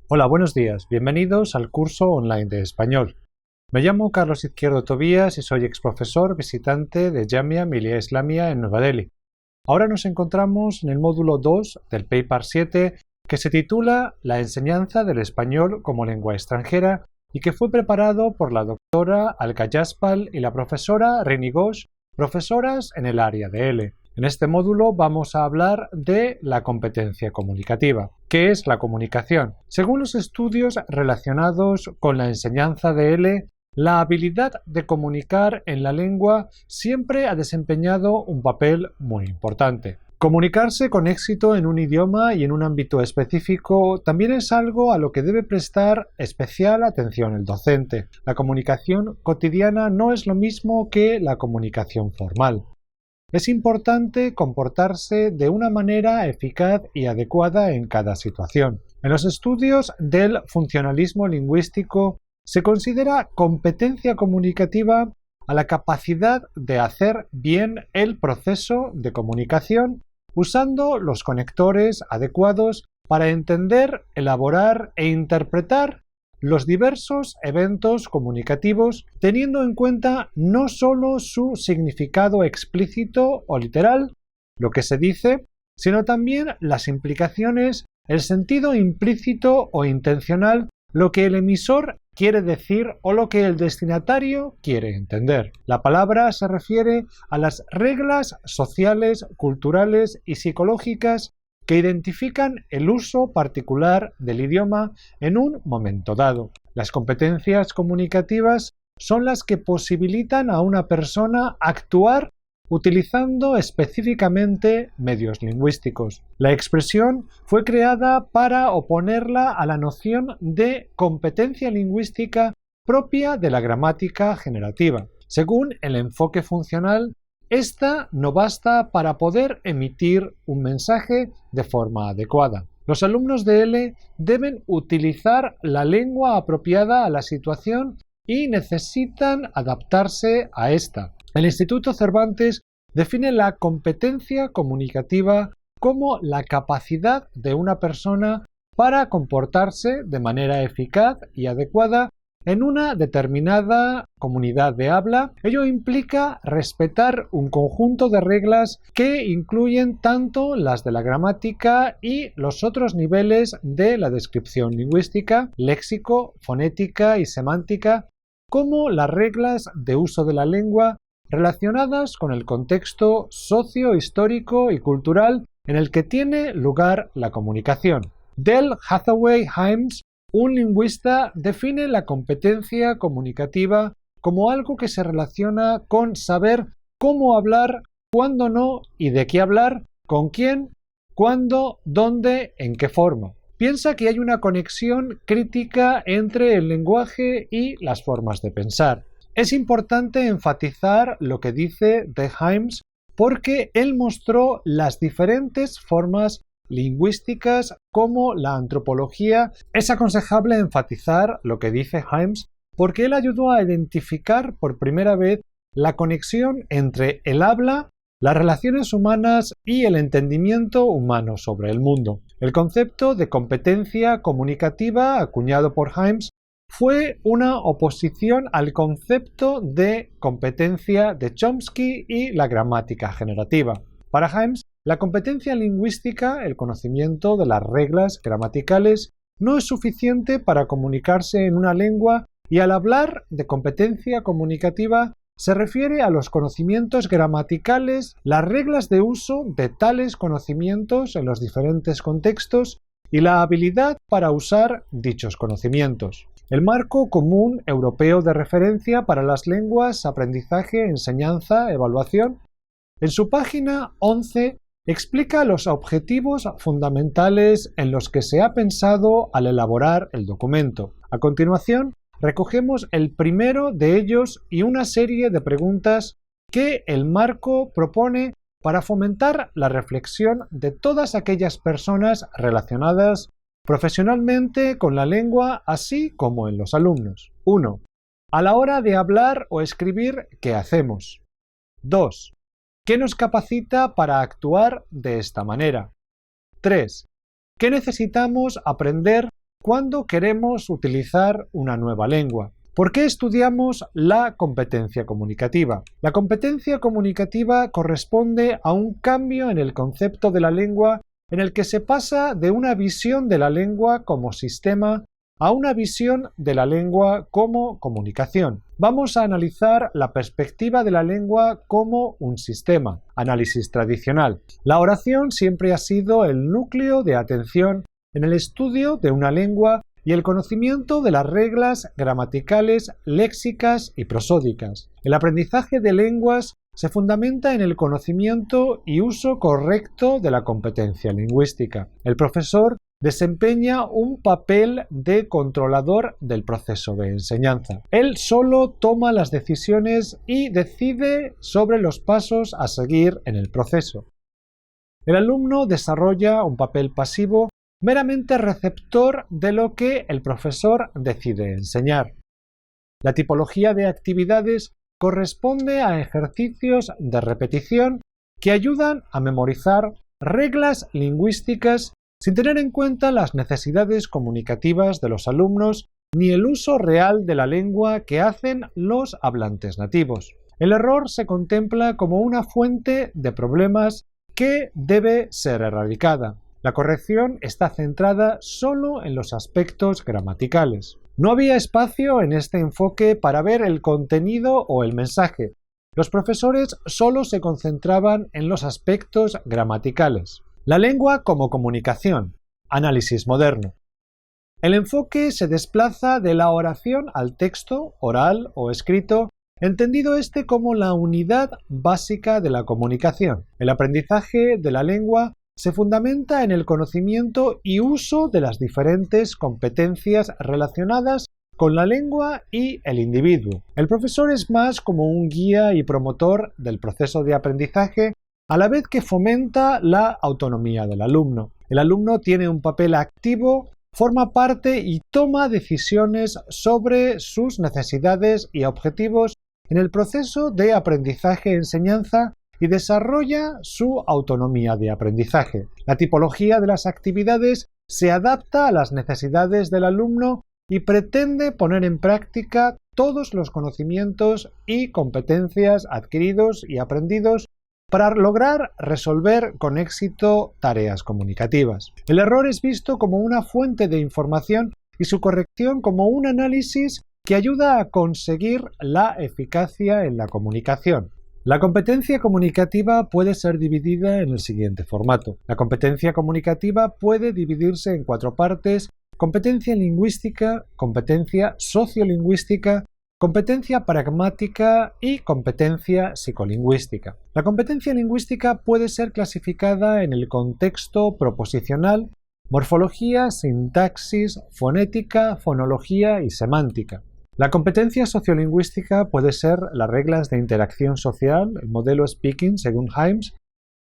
Hola, buenos días. Bienvenidos al curso online de español. Me llamo Carlos Izquierdo Tobías y soy exprofesor visitante de Jamia Millia Islamia en Nueva Delhi. Ahora nos encontramos en el módulo 2 del Paper 7 que se titula La enseñanza del español como lengua extranjera y que fue preparado por la doctora Alka Jaspal y la profesora Rini Ghosh, profesoras en el área de L. En este módulo vamos a hablar de la competencia comunicativa. ¿Qué es la comunicación? Según los estudios relacionados con la enseñanza de L, la habilidad de comunicar en la lengua siempre ha desempeñado un papel muy importante. Comunicarse con éxito en un idioma y en un ámbito específico también es algo a lo que debe prestar especial atención el docente. La comunicación cotidiana no es lo mismo que la comunicación formal. Es importante comportarse de una manera eficaz y adecuada en cada situación. En los estudios del funcionalismo lingüístico se considera competencia comunicativa a la capacidad de hacer bien el proceso de comunicación usando los conectores adecuados para entender, elaborar e interpretar los diversos eventos comunicativos teniendo en cuenta no solo su significado explícito o literal, lo que se dice, sino también las implicaciones, el sentido implícito o intencional, lo que el emisor quiere decir o lo que el destinatario quiere entender. La palabra se refiere a las reglas sociales, culturales y psicológicas que identifican el uso particular del idioma en un momento dado. Las competencias comunicativas son las que posibilitan a una persona actuar utilizando específicamente medios lingüísticos. La expresión fue creada para oponerla a la noción de competencia lingüística propia de la gramática generativa. Según el enfoque funcional, esta no basta para poder emitir un mensaje de forma adecuada. Los alumnos de L deben utilizar la lengua apropiada a la situación y necesitan adaptarse a esta. El Instituto Cervantes define la competencia comunicativa como la capacidad de una persona para comportarse de manera eficaz y adecuada en una determinada comunidad de habla. Ello implica respetar un conjunto de reglas que incluyen tanto las de la gramática y los otros niveles de la descripción lingüística, léxico, fonética y semántica, como las reglas de uso de la lengua relacionadas con el contexto socio-histórico y cultural en el que tiene lugar la comunicación. Del Hathaway Hymes, un lingüista, define la competencia comunicativa como algo que se relaciona con saber cómo hablar, cuándo no y de qué hablar, con quién, cuándo, dónde, en qué forma. Piensa que hay una conexión crítica entre el lenguaje y las formas de pensar. Es importante enfatizar lo que dice de Hymes porque él mostró las diferentes formas lingüísticas como la antropología. Es aconsejable enfatizar lo que dice Hymes porque él ayudó a identificar por primera vez la conexión entre el habla, las relaciones humanas y el entendimiento humano sobre el mundo. El concepto de competencia comunicativa acuñado por Hymes fue una oposición al concepto de competencia de Chomsky y la gramática generativa. Para Hymes, la competencia lingüística, el conocimiento de las reglas gramaticales, no es suficiente para comunicarse en una lengua y al hablar de competencia comunicativa se refiere a los conocimientos gramaticales, las reglas de uso de tales conocimientos en los diferentes contextos y la habilidad para usar dichos conocimientos. El marco común europeo de referencia para las lenguas, aprendizaje, enseñanza, evaluación, en su página 11 explica los objetivos fundamentales en los que se ha pensado al elaborar el documento. A continuación, recogemos el primero de ellos y una serie de preguntas que el marco propone para fomentar la reflexión de todas aquellas personas relacionadas profesionalmente con la lengua, así como en los alumnos. 1. A la hora de hablar o escribir, ¿qué hacemos? 2. ¿Qué nos capacita para actuar de esta manera? 3. ¿Qué necesitamos aprender cuando queremos utilizar una nueva lengua. ¿Por qué estudiamos la competencia comunicativa? La competencia comunicativa corresponde a un cambio en el concepto de la lengua en el que se pasa de una visión de la lengua como sistema a una visión de la lengua como comunicación. Vamos a analizar la perspectiva de la lengua como un sistema, análisis tradicional. La oración siempre ha sido el núcleo de atención en el estudio de una lengua y el conocimiento de las reglas gramaticales, léxicas y prosódicas. El aprendizaje de lenguas se fundamenta en el conocimiento y uso correcto de la competencia lingüística. El profesor desempeña un papel de controlador del proceso de enseñanza. Él solo toma las decisiones y decide sobre los pasos a seguir en el proceso. El alumno desarrolla un papel pasivo meramente receptor de lo que el profesor decide enseñar. La tipología de actividades corresponde a ejercicios de repetición que ayudan a memorizar reglas lingüísticas sin tener en cuenta las necesidades comunicativas de los alumnos ni el uso real de la lengua que hacen los hablantes nativos. El error se contempla como una fuente de problemas que debe ser erradicada. La corrección está centrada solo en los aspectos gramaticales. No había espacio en este enfoque para ver el contenido o el mensaje. Los profesores solo se concentraban en los aspectos gramaticales. La lengua como comunicación. Análisis moderno. El enfoque se desplaza de la oración al texto, oral o escrito, entendido este como la unidad básica de la comunicación. El aprendizaje de la lengua se fundamenta en el conocimiento y uso de las diferentes competencias relacionadas con la lengua y el individuo. El profesor es más como un guía y promotor del proceso de aprendizaje, a la vez que fomenta la autonomía del alumno. El alumno tiene un papel activo, forma parte y toma decisiones sobre sus necesidades y objetivos en el proceso de aprendizaje-enseñanza y desarrolla su autonomía de aprendizaje. La tipología de las actividades se adapta a las necesidades del alumno y pretende poner en práctica todos los conocimientos y competencias adquiridos y aprendidos para lograr resolver con éxito tareas comunicativas. El error es visto como una fuente de información y su corrección como un análisis que ayuda a conseguir la eficacia en la comunicación. La competencia comunicativa puede ser dividida en el siguiente formato. La competencia comunicativa puede dividirse en 4 partes: competencia lingüística, competencia sociolingüística, competencia pragmática y competencia psicolingüística. La competencia lingüística puede ser clasificada en el contexto proposicional, morfología, sintaxis, fonética, fonología y semántica. La competencia sociolingüística puede ser las reglas de interacción social, el modelo Speaking según Himes,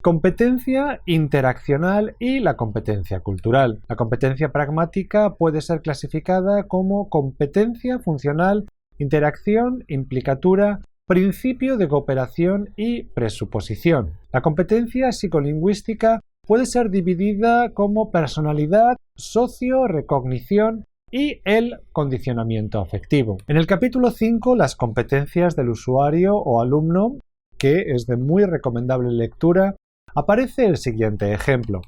competencia interaccional y la competencia cultural. La competencia pragmática puede ser clasificada como competencia funcional, interacción, implicatura, principio de cooperación y presuposición. La competencia psicolingüística puede ser dividida como personalidad, socio-recognición y el condicionamiento afectivo. En el capítulo 5, las competencias del usuario o alumno, que es de muy recomendable lectura, aparece el siguiente ejemplo.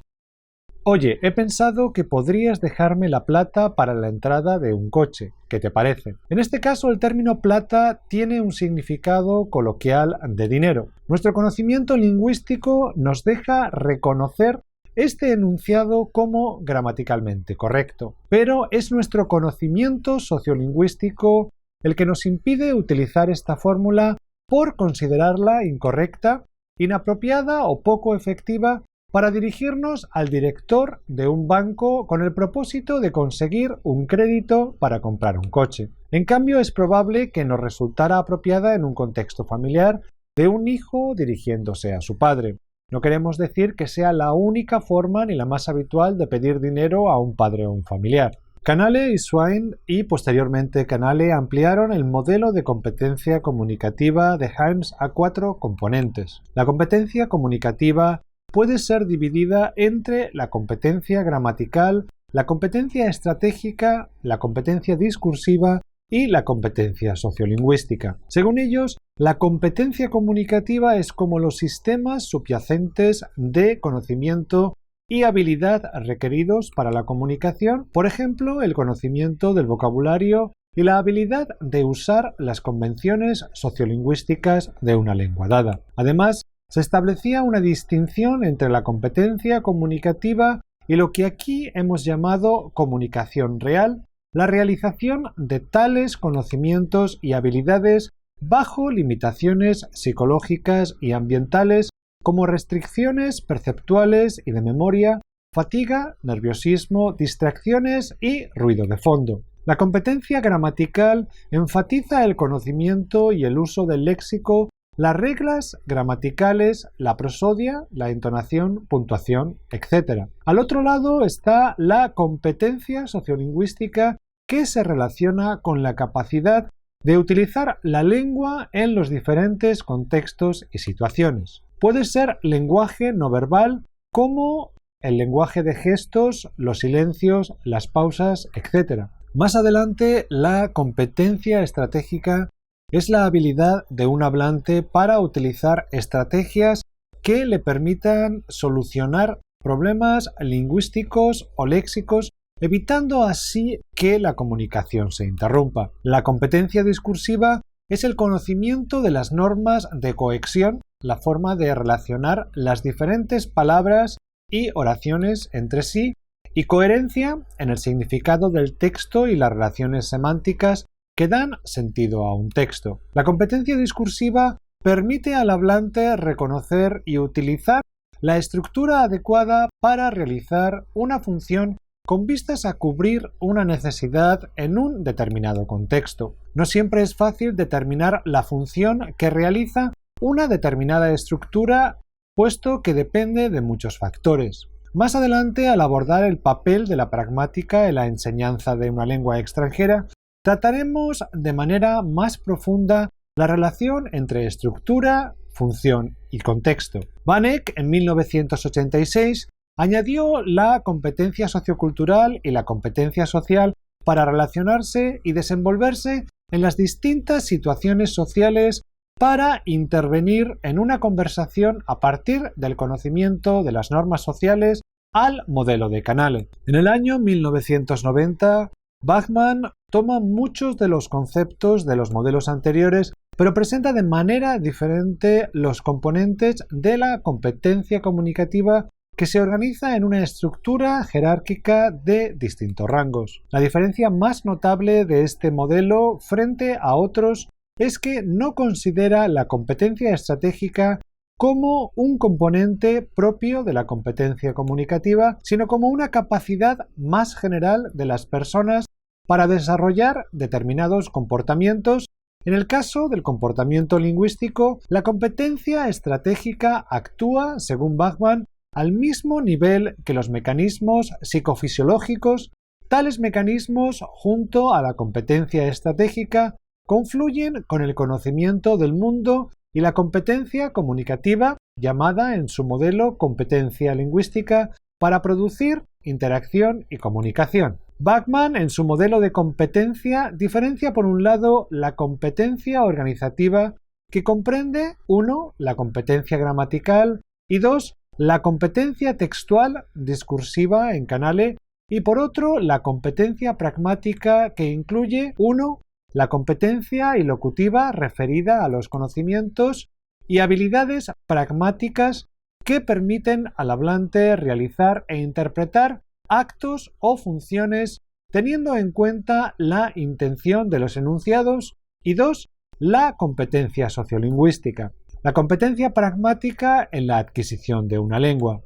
Oye, he pensado que podrías dejarme la plata para la entrada de un coche. ¿Qué te parece? En este caso, el término plata tiene un significado coloquial de dinero. Nuestro conocimiento lingüístico nos deja reconocer este enunciado como gramaticalmente correcto, pero es nuestro conocimiento sociolingüístico el que nos impide utilizar esta fórmula por considerarla incorrecta, inapropiada o poco efectiva para dirigirnos al director de un banco con el propósito de conseguir un crédito para comprar un coche. En cambio, es probable que nos resultara apropiada en un contexto familiar de un hijo dirigiéndose a su padre. No queremos decir que sea la única forma ni la más habitual de pedir dinero a un padre o un familiar. Canale y Swain y posteriormente Canale ampliaron el modelo de competencia comunicativa de Himes a 4 componentes. La competencia comunicativa puede ser dividida entre la competencia gramatical, la competencia estratégica, la competencia discursiva y la competencia sociolingüística. Según ellos, la competencia comunicativa es como los sistemas subyacentes de conocimiento y habilidad requeridos para la comunicación, por ejemplo, el conocimiento del vocabulario y la habilidad de usar las convenciones sociolingüísticas de una lengua dada. Además, se establecía una distinción entre la competencia comunicativa y lo que aquí hemos llamado comunicación real, la realización de tales conocimientos y habilidades bajo limitaciones psicológicas y ambientales como restricciones perceptuales y de memoria, fatiga, nerviosismo, distracciones y ruido de fondo. La competencia gramatical enfatiza el conocimiento y el uso del léxico, las reglas gramaticales, la prosodia, la entonación, puntuación, etc. Al otro lado está la competencia sociolingüística, que se relaciona con la capacidad de utilizar la lengua en los diferentes contextos y situaciones. Puede ser lenguaje no verbal como el lenguaje de gestos, los silencios, las pausas, etc. Más adelante, la competencia estratégica es la habilidad de un hablante para utilizar estrategias que le permitan solucionar problemas lingüísticos o léxicos, evitando así que la comunicación se interrumpa. La competencia discursiva es el conocimiento de las normas de cohesión, la forma de relacionar las diferentes palabras y oraciones entre sí, y coherencia en el significado del texto y las relaciones semánticas que dan sentido a un texto. La competencia discursiva permite al hablante reconocer y utilizar la estructura adecuada para realizar una función con vistas a cubrir una necesidad en un determinado contexto. No siempre es fácil determinar la función que realiza una determinada estructura, puesto que depende de muchos factores. Más adelante, al abordar el papel de la pragmática en la enseñanza de una lengua extranjera, trataremos de manera más profunda la relación entre estructura, función y contexto. Van Eck, en 1986, añadió la competencia sociocultural y la competencia social para relacionarse y desenvolverse en las distintas situaciones sociales para intervenir en una conversación a partir del conocimiento de las normas sociales al modelo de Canale. En el año 1990, Bachmann toma muchos de los conceptos de los modelos anteriores, pero presenta de manera diferente los componentes de la competencia comunicativa que se organiza en una estructura jerárquica de distintos rangos. La diferencia más notable de este modelo frente a otros es que no considera la competencia estratégica como un componente propio de la competencia comunicativa, sino como una capacidad más general de las personas para desarrollar determinados comportamientos. En el caso del comportamiento lingüístico, la competencia estratégica actúa, según Bachmann, al mismo nivel que los mecanismos psicofisiológicos. Tales mecanismos, junto a la competencia estratégica, confluyen con el conocimiento del mundo y la competencia comunicativa, llamada en su modelo competencia lingüística, para producir interacción y comunicación. Bachmann, en su modelo de competencia, diferencia por un lado la competencia organizativa, que comprende 1. La competencia gramatical y 2. La competencia textual discursiva en Canale, y por otro la competencia pragmática, que incluye 1. La competencia ilocutiva referida a los conocimientos y habilidades pragmáticas que permiten al hablante realizar e interpretar actos o funciones teniendo en cuenta la intención de los enunciados, y 2. La competencia sociolingüística. La competencia pragmática en la adquisición de una lengua.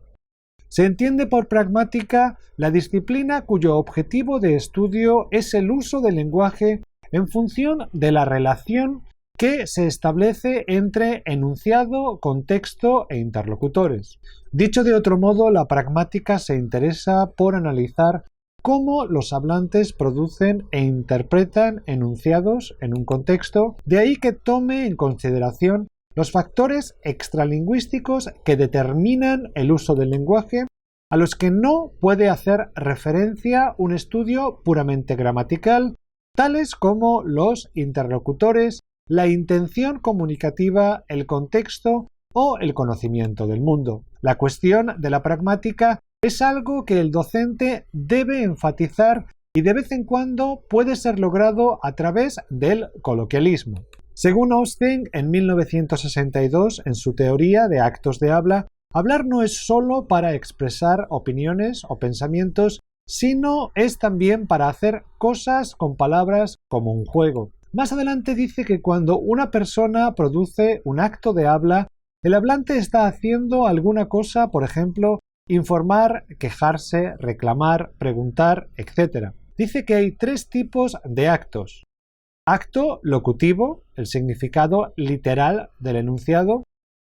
Se entiende por pragmática la disciplina cuyo objetivo de estudio es el uso del lenguaje en función de la relación que se establece entre enunciado, contexto e interlocutores. Dicho de otro modo, la pragmática se interesa por analizar cómo los hablantes producen e interpretan enunciados en un contexto, de ahí que tome en consideración los factores extralingüísticos que determinan el uso del lenguaje, a los que no puede hacer referencia un estudio puramente gramatical, tales como los interlocutores, la intención comunicativa, el contexto o el conocimiento del mundo. La cuestión de la pragmática es algo que el docente debe enfatizar y de vez en cuando puede ser logrado a través del coloquialismo. Según Austin, en 1962, en su teoría de actos de habla, hablar no es solo para expresar opiniones o pensamientos, sino es también para hacer cosas con palabras como un juego. Más adelante dice que cuando una persona produce un acto de habla, el hablante está haciendo alguna cosa, por ejemplo, informar, quejarse, reclamar, preguntar, etc. Dice que hay 3 tipos de actos. Acto locutivo, el significado literal del enunciado.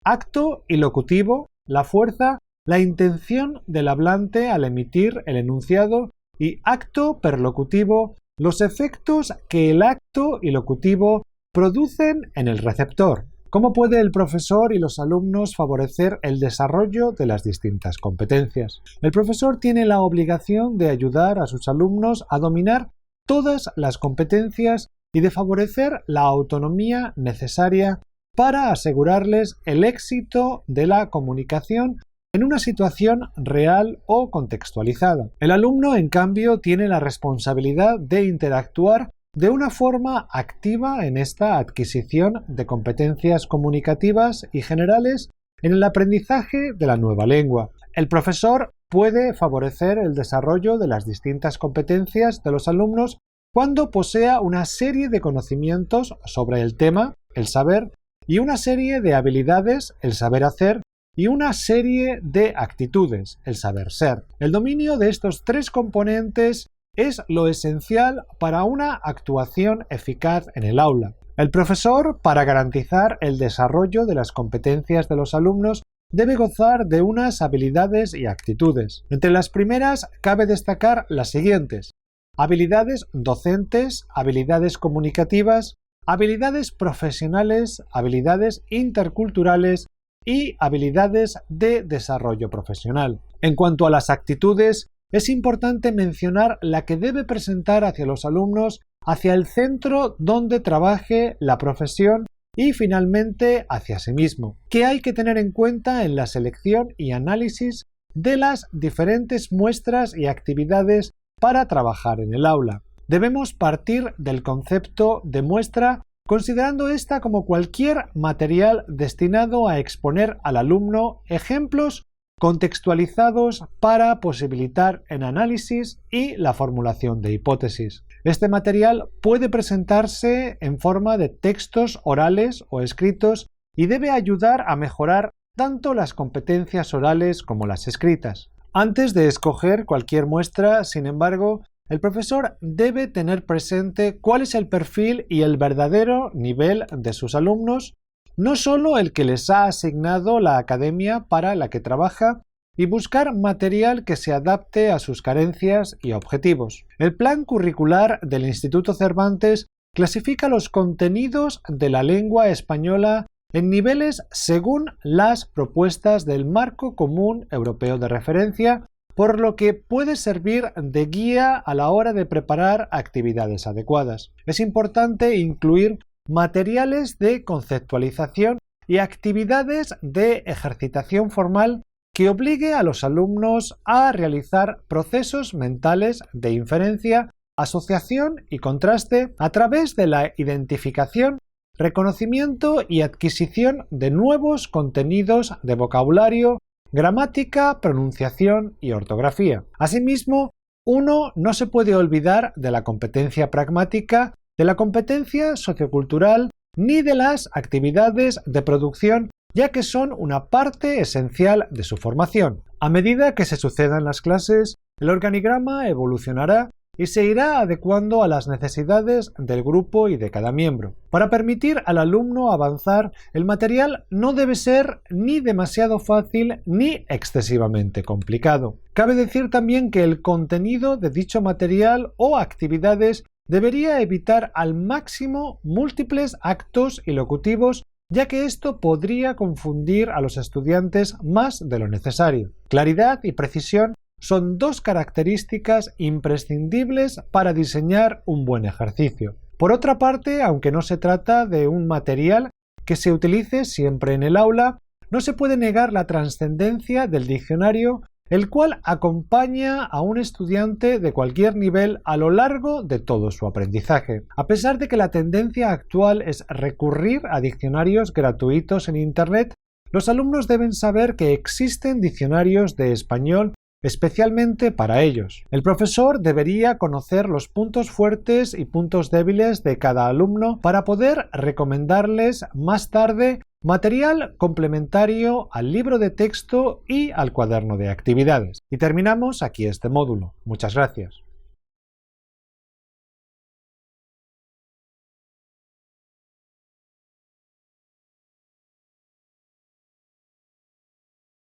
Acto ilocutivo, la fuerza, la intención del hablante al emitir el enunciado. Y acto perlocutivo, los efectos que el acto ilocutivo producen en el receptor. ¿Cómo puede el profesor y los alumnos favorecer el desarrollo de las distintas competencias? El profesor tiene la obligación de ayudar a sus alumnos a dominar todas las competencias y de favorecer la autonomía necesaria para asegurarles el éxito de la comunicación en una situación real o contextualizada. El alumno, en cambio, tiene la responsabilidad de interactuar de una forma activa en esta adquisición de competencias comunicativas y generales en el aprendizaje de la nueva lengua. El profesor puede favorecer el desarrollo de las distintas competencias de los alumnos cuando posea una serie de conocimientos sobre el tema, el saber, y una serie de habilidades, el saber hacer, y una serie de actitudes, el saber ser. El dominio de estos 3 componentes es lo esencial para una actuación eficaz en el aula. El profesor, para garantizar el desarrollo de las competencias de los alumnos, debe gozar de unas habilidades y actitudes. Entre las primeras cabe destacar las siguientes: habilidades docentes, habilidades comunicativas, habilidades profesionales, habilidades interculturales y habilidades de desarrollo profesional. En cuanto a las actitudes, es importante mencionar la que debe presentar hacia los alumnos, hacia el centro donde trabaje la profesión y finalmente hacia sí mismo. ¿Qué hay que tener en cuenta en la selección y análisis de las diferentes muestras y actividades para trabajar en el aula? Debemos partir del concepto de muestra, considerando esta como cualquier material destinado a exponer al alumno ejemplos contextualizados para posibilitar el análisis y la formulación de hipótesis. Este material puede presentarse en forma de textos orales o escritos y debe ayudar a mejorar tanto las competencias orales como las escritas. Antes de escoger cualquier muestra, sin embargo, el profesor debe tener presente cuál es el perfil y el verdadero nivel de sus alumnos, no solo el que les ha asignado la academia para la que trabaja, y buscar material que se adapte a sus carencias y objetivos. El plan curricular del Instituto Cervantes clasifica los contenidos de la lengua española en niveles según las propuestas del Marco Común Europeo de Referencia, por lo que puede servir de guía a la hora de preparar actividades adecuadas. Es importante incluir materiales de conceptualización y actividades de ejercitación formal que obligue a los alumnos a realizar procesos mentales de inferencia, asociación y contraste a través de la identificación, reconocimiento y adquisición de nuevos contenidos de vocabulario, gramática, pronunciación y ortografía. Asimismo, uno no se puede olvidar de la competencia pragmática, de la competencia sociocultural ni de las actividades de producción, ya que son una parte esencial de su formación. A medida que se sucedan las clases, el organigrama evolucionará y se irá adecuando a las necesidades del grupo y de cada miembro. Para permitir al alumno avanzar, el material no debe ser ni demasiado fácil ni excesivamente complicado. Cabe decir también que el contenido de dicho material o actividades debería evitar al máximo múltiples actos ilocutivos ya que esto podría confundir a los estudiantes más de lo necesario. Claridad y precisión son dos características imprescindibles para diseñar un buen ejercicio. Por otra parte, aunque no se trata de un material que se utilice siempre en el aula, no se puede negar la trascendencia del diccionario, el cual acompaña a un estudiante de cualquier nivel a lo largo de todo su aprendizaje. A pesar de que la tendencia actual es recurrir a diccionarios gratuitos en Internet, los alumnos deben saber que existen diccionarios de español especialmente para ellos. El profesor debería conocer los puntos fuertes y puntos débiles de cada alumno para poder recomendarles más tarde material complementario al libro de texto y al cuaderno de actividades. Y terminamos aquí este módulo. Muchas gracias.